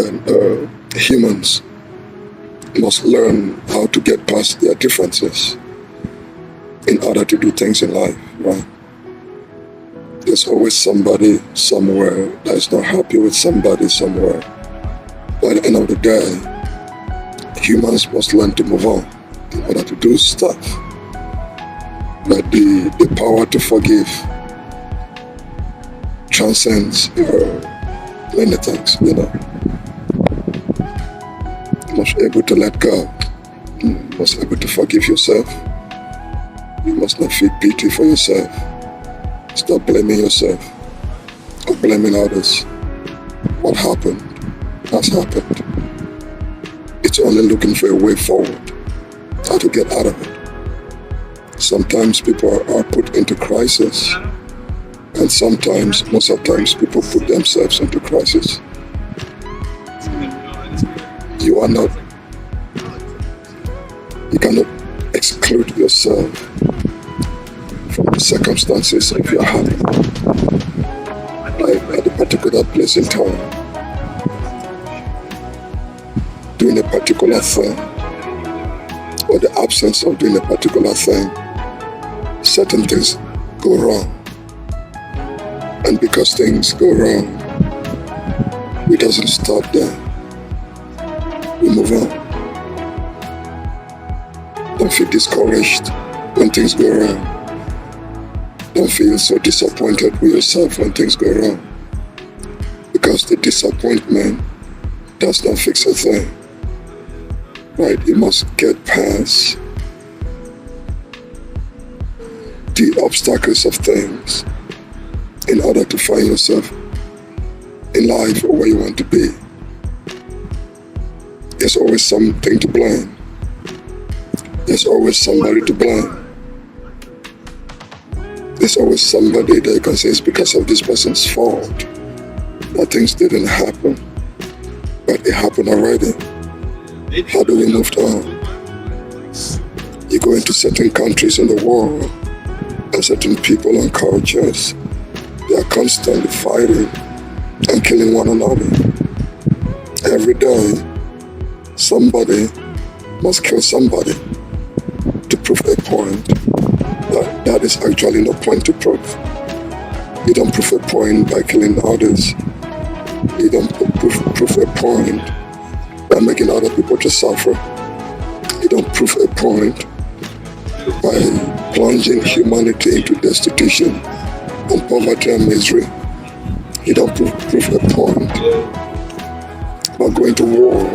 And humans must learn how to get past their differences in order to do things in life, right? There's always somebody somewhere that is not happy with somebody somewhere. By the end of the day, humans must learn to move on in order to do stuff. But the power to forgive transcends many things, you know. You must be able to let go. You must be able to forgive yourself. You must not feel pity for yourself. Stop blaming yourself or blaming others. What happened has happened. It's only looking for a way forward, how to get out of it. Sometimes people are put into crisis, and sometimes, most of the times, people put themselves into crisis. You cannot exclude yourself from the circumstances if you're happy, like at a particular place in time, doing a particular thing, or the absence of doing a particular thing. Certain things go wrong, and because things go wrong, we doesn't stop there. We move on. Don't feel discouraged when things go wrong. Don't feel so disappointed with yourself when things go wrong, because the disappointment does not fix a thing. Right? You must get past the obstacles of things in order to find yourself in life or where you want to be. There's always something to blame. There's always somebody to blame. There's always somebody that you can say it's because of this person's fault that things didn't happen, but it happened already. How do we move on? You go into certain countries in the world, and certain people and cultures, they are constantly fighting and killing one another. Every day, somebody must kill somebody to prove a point. That is actually no point to prove. You don't prove a point by killing others. You don't prove a point by making other people to suffer. You don't prove a point by plunging humanity into destitution and poverty and misery. You don't prove a point by going to war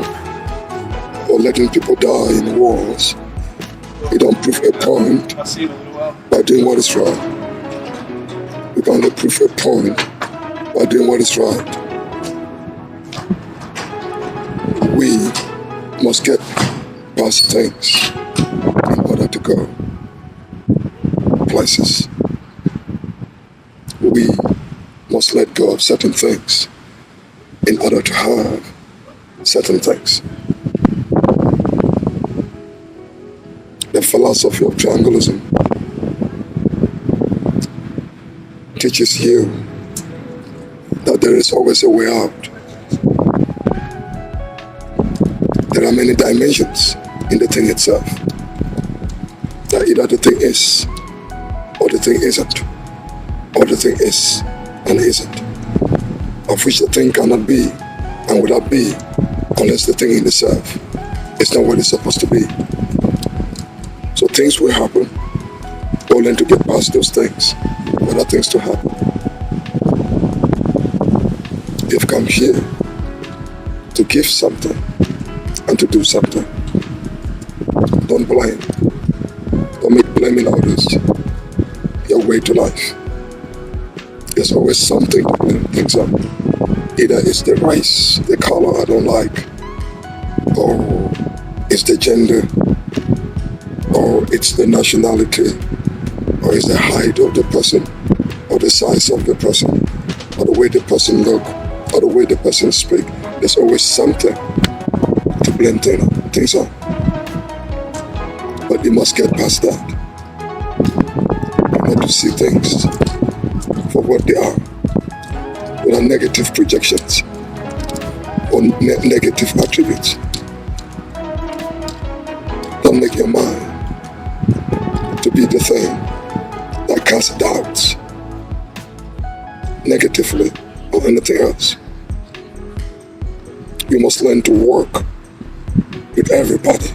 or letting people die in wars. You don't prove a point by doing what is right. You can only prove a point by doing what is right. We must get past things in order to go places. We must let go of certain things in order to have certain things. The philosophy of triangularism teaches you that there is always a way out. There are many dimensions in the thing itself. That either the thing is, or the thing isn't, or the thing is and isn't, of which the thing cannot be and will not be unless the thing in itself is not what it's supposed to be. So things will happen. Don't learn to get past those things. There are things to happen. You've come here to give something and to do something. Don't blame. Don't make blaming others your way to life. There's always something to blame things up. Either it's the race, the color I don't like, or it's the gender, or it's the nationality, or it's the height of the person, or the size of the person, or the way the person look, or the way the person speak. There's always something to blame things on. But you must get past that. You have to see things for what they are, without negative projections or negative attributes. Don't make your mind to be the thing that casts doubts negatively or anything else. We must learn to work with everybody.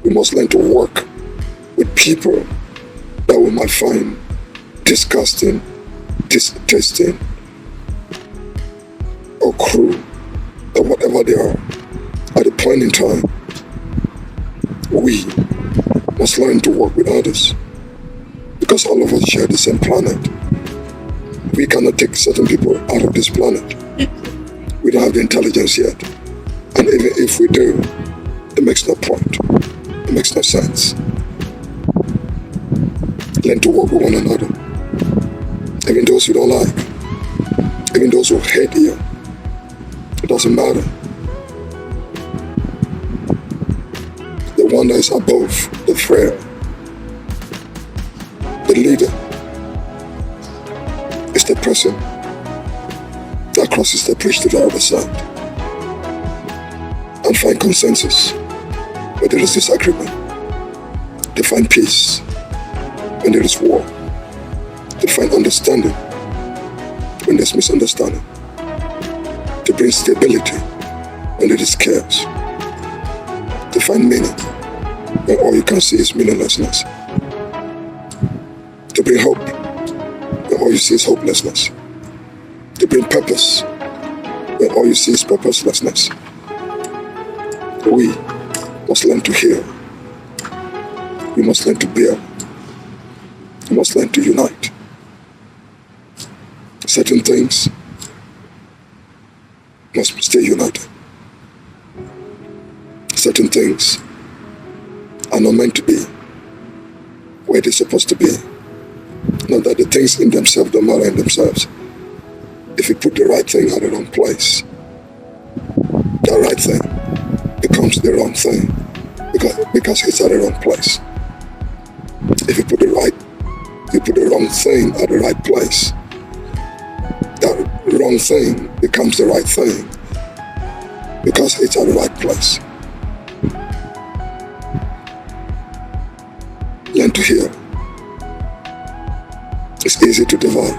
We must learn to work with people that we might find disgusting, distasteful, or cruel, or whatever they are at a point in time. We must learn to work with others because all of us share the same planet. We cannot take certain people out of this planet. We don't have the intelligence yet. And even if we do, it makes no point. It makes no sense. Learn to work with one another. Even those you don't like, even those who hate you, it doesn't matter. The one that is above the frail, the leader, is the person that crosses the bridge to the other side and find consensus where there is disagreement, to find peace when there is war, to find understanding when there's misunderstanding, to bring stability when there is chaos, to find meaning when all you can see is meaninglessness, to bring hope when all you see is hopelessness, to bring purpose when all you see is purposelessness. We must learn to heal. We must learn to bear. We must learn to unite. Certain things must stay united. Certain things are not meant to be where they're supposed to be. Not that the things in themselves don't matter in themselves. If you put the right thing at the wrong place, the right thing becomes the wrong thing because it's at the wrong place. If you put the wrong thing at the right place, that wrong thing becomes the right thing because it's at the right place. Learn to hear. It's easy to divide,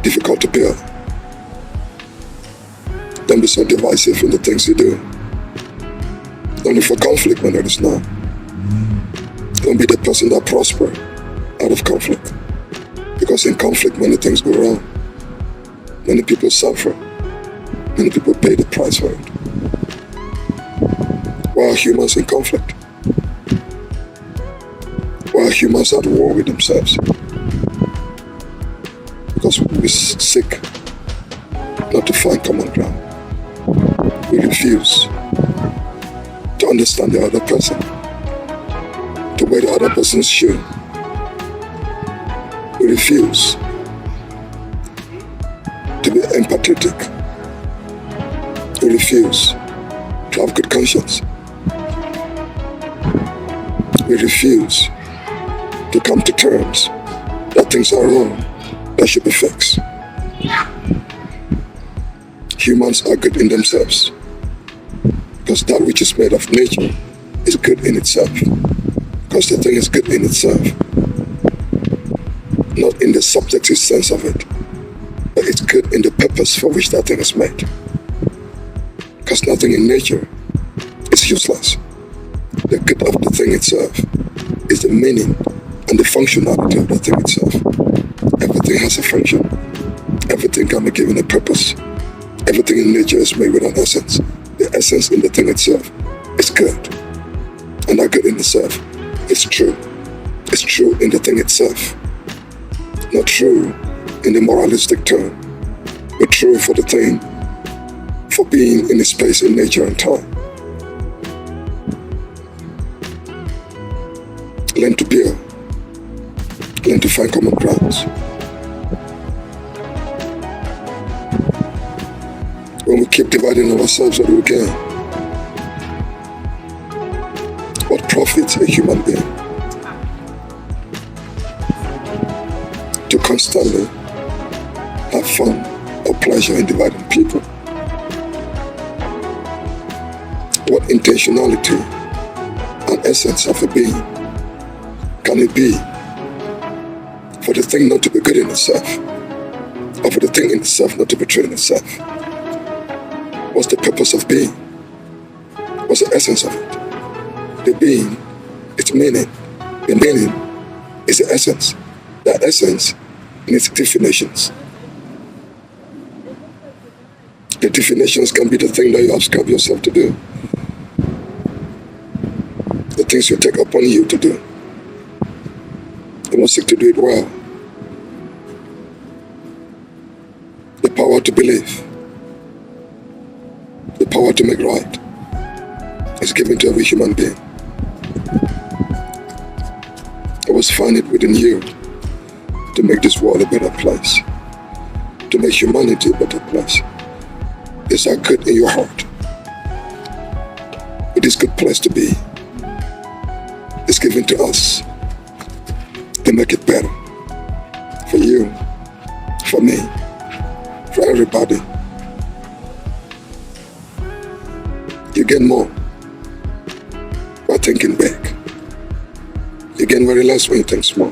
difficult to bear. Don't be so divisive in the things you do. Don't look for conflict when there is none. Don't be the person that prospers out of conflict. Because in conflict, many things go wrong. Many people suffer. Many people pay the price for it. Why are humans in conflict? Why are humans at war with themselves? Because we seek not to find common ground. We refuse to understand the other person, to wear the other person's shoe. We refuse to be empathetic. We refuse to have good conscience. We refuse to come to terms that things are wrong, that should be fixed. Humans are good in themselves because that which is made of nature is good in itself. Because the thing is good in itself, not in the subjective sense of it, but it's good in the purpose for which that thing is made. Because nothing in nature is useless. The good of the thing itself is the meaning and the functionality of the thing itself. Everything has a function. Everything can be given a purpose. Everything in nature is made with an essence. The essence in the thing itself is good. And that good in itself is true. It's true in the thing itself. Not true in the moralistic term, but true for the thing, for being in a space in nature and time. Learn to bear. Learn to find common grounds. When we keep dividing ourselves, what do we gain? What profits a human being? To constantly have fun or pleasure in dividing people. intentionality and essence of a being can it be for the thing not to be good in itself, or for the thing in itself not to be true in itself? What's the purpose of being? What's the essence of it? The being, its meaning. The meaning is the essence. That essence needs definitions. The definitions can be the thing that you ascribe yourself to do, the things you take upon you to do. You must seek to do it well. The power to believe, the power to make right is given to every human being. I must find it within you to make this world a better place, to make humanity a better place. Is that good in your heart? It is a good place to be. It's given to us to make it better for you, for me, for everybody. You gain more by thinking big. You gain very less when you think small.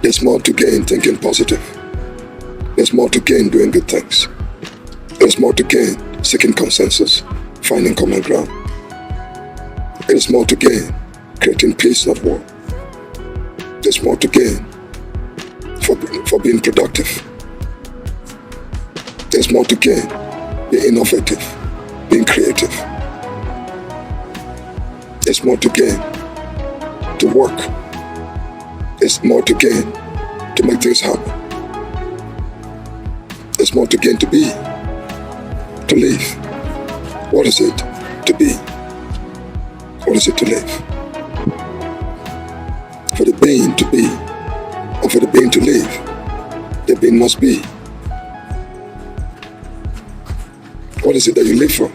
There's more to gain thinking positive. There's more to gain doing good things. There's more to gain seeking consensus, finding common ground. There's more to gain creating peace, not war. There's more to gain for being productive. There's more to gain being innovative, being creative. There's more to gain to work. There's more to gain to make things happen. There's more to gain to be, to live. What is it to be? What is it to live? For the being to be, and for the being to live, the being must be. What is it that you live for?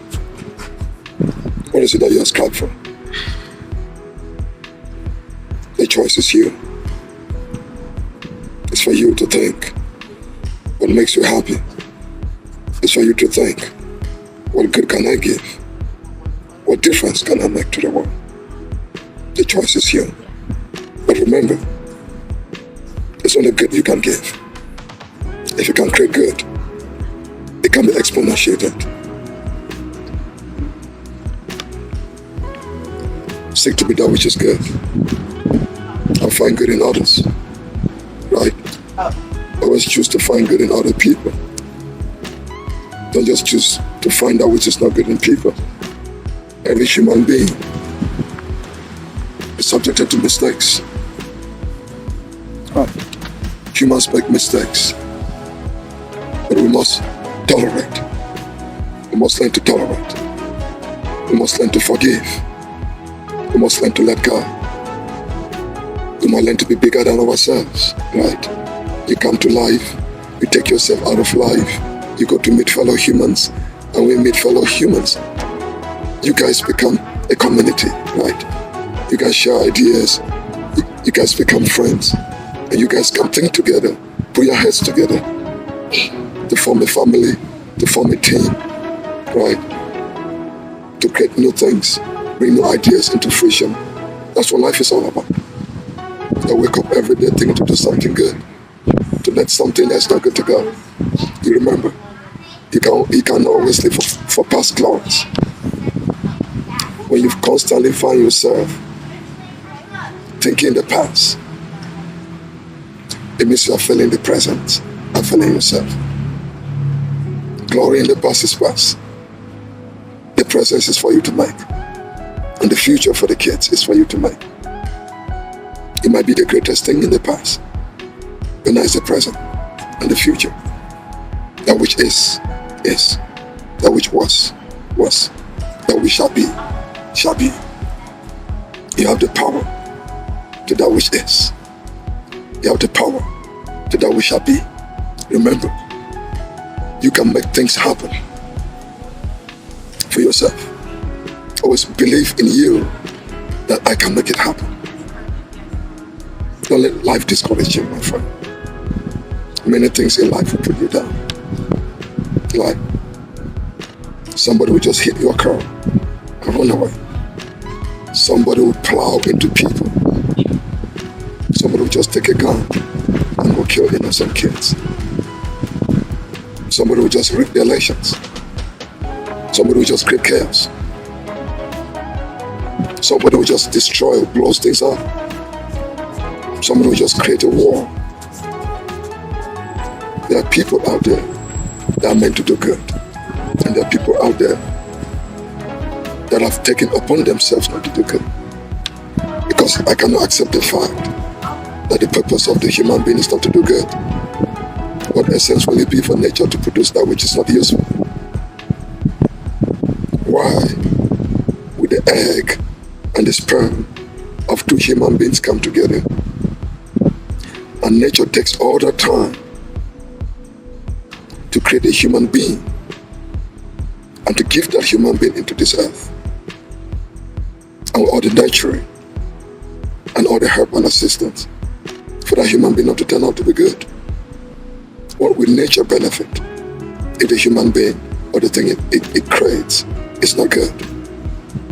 What is it that you ascribe for? The choice is you. It's for you to think what makes you happy. It's for you to think, what good can I give? What difference can I make to the world? The choice is you. But remember, it's only good you can give. If you can create good, it can be exponentiated. Seek to be that which is good and find good in others. Right? Always choose to find good in other people. Don't just choose to find out which is not good in people. Every human being is subjected to mistakes. Humans make mistakes, but we must tolerate. We must learn to tolerate. We must learn to forgive. We must learn to let go. We must learn to be bigger than ourselves, right? You come to life, you take yourself out of life, you go to meet fellow humans, and we meet fellow humans. You guys become a community, right? You guys share ideas, you guys become friends, and you guys can think together, put your heads together to form a family, to form a team, right? To create new things, bring new ideas into fruition. That's what life is all about. I wake up every day thinking to do something good, to let something that's not good to go. You remember, you can always live for past glories. When you constantly find yourself thinking the past, it means you are failing the present and failing yourself. Glory in the past is past. The present is for you to make. And the future for the kids is for you to make. It might be the greatest thing in the past, but now it's the present and the future. That which is. That which was. That which shall be. You have the power to that which is. You have the power to that which shall be. Remember, you can make things happen for yourself. Always believe in you that I can make it happen. Don't let life discourage you, my friend. Many things in life will put you down. Like somebody will just hit your car and run away. Somebody will plow into people. Somebody will just take a gun and go kill innocent kids. Somebody will just rig the elections. Somebody will just create chaos. Somebody will just destroy or blow things up. Somebody will just create a war. There are people out there that are meant to do good. And there are people out there that have taken upon themselves not to do good. Because I cannot accept the fact that the purpose of the human being is not to do good. What essence will it be for nature to produce that which is not useful? Why would the egg and the sperm of two human beings come together? And nature takes all that time to create a human being and to give that human being into this earth. And all the nurturing and all the help and assistance for that human being not to turn out to be good. What will nature benefit if the human being or the thing it creates is not good?